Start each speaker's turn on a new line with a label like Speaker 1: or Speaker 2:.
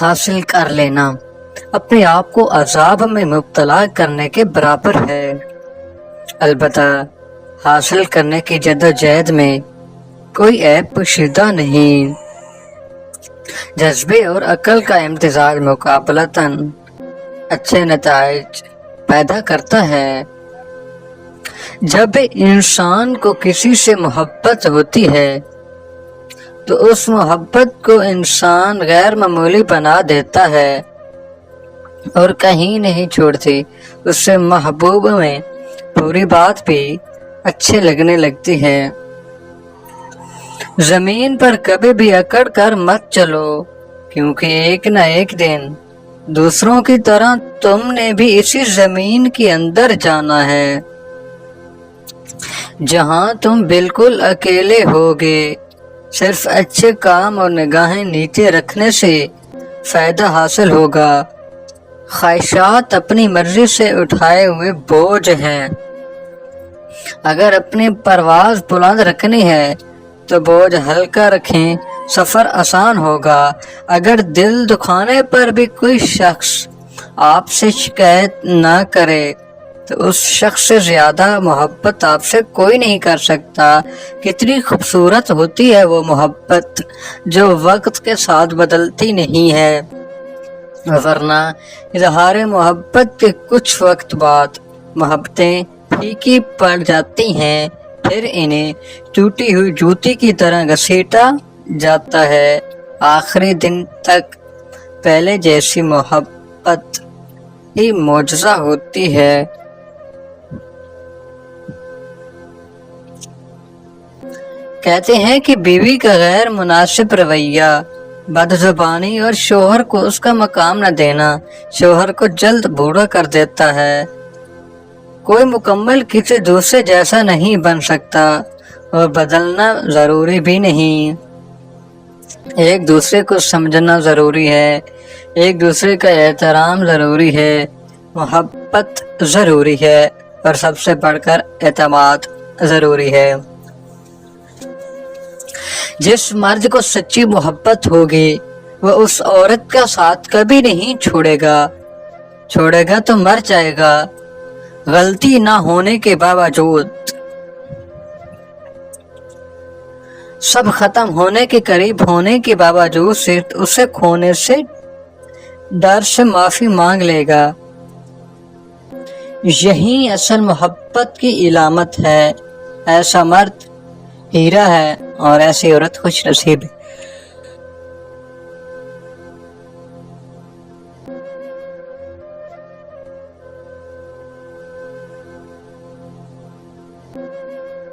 Speaker 1: حاصل کر لینا اپنے آپ کو عذاب میں مبتلا کرنے کے برابر ہے۔ البتہ حاصل کرنے کی جدوجہد میں کوئی عیب پوشیدہ نہیں۔ جذبے اور عقل کا امتزاج مقابلتاً اچھے نتائج پیدا کرتا ہے۔ جب انسان کو کسی سے محبت ہوتی ہے تو اس محبت کو انسان غیر معمولی بنا دیتا ہے اور کہیں نہیں چھوڑتی۔ اس سے محبوب میں پوری بات بھی اچھے لگنے لگتی ہے۔ زمین پر کبھی بھی اکڑ کر مت چلو، کیونکہ ایک نہ ایک دن دوسروں کی طرح تم نے بھی اسی زمین کے اندر جانا ہے، جہاں تم بالکل اکیلے ہوگے۔ صرف اچھے کام اور نگاہیں نیچے رکھنے سے فائدہ حاصل ہوگا۔ خواہشات اپنی مرضی سے اٹھائے ہوئے بوجھ ہیں۔ اگر اپنی پرواز بلند رکھنی ہے تو بوجھ ہلکا رکھیں، سفر آسان ہوگا۔ اگر دل دکھانے پر بھی کوئی شخص آپ سے شکایت نہ کرے تو اس شخص سے زیادہ محبت آپ سے کوئی نہیں کر سکتا۔ کتنی خوبصورت ہوتی ہے وہ محبت جو وقت کے ساتھ بدلتی نہیں ہے، ورنہ اظہار محبت کے کچھ وقت بعد محبتیں پھیکی پڑ جاتی ہیں، پھر انہیں ٹوٹی ہوئی جوتی کی طرح گھسیٹا جاتا ہے۔ آخری دن تک پہلے جیسی محبت ہی معجزہ ہوتی ہے۔ کہتے ہیں کہ بیوی کا غیر مناسب رویہ، بد زبانی اور شوہر کو اس کا مقام نہ دینا شوہر کو جلد بوڑھا کر دیتا ہے۔ کوئی مکمل کسی دوسرے جیسا نہیں بن سکتا اور بدلنا ضروری بھی نہیں۔ ایک دوسرے کو سمجھنا ضروری ہے، ایک دوسرے کا احترام ضروری ہے، محبت ضروری ہے اور سب سے بڑھ کر اعتماد ضروری ہے۔ جس مرد کو سچی محبت ہوگی وہ اس عورت کا ساتھ کبھی نہیں چھوڑے گا تو مر جائے گا۔ غلطی نہ ہونے کے باوجود، سب ختم ہونے کے قریب ہونے کے باوجود اسے کھونے سے ڈر سے معافی مانگ لے گا۔ یہی اصل محبت کی علامت ہے۔ ایسا مرد ہیرا ہے اور ایسی عورت خوش نصیب ہے۔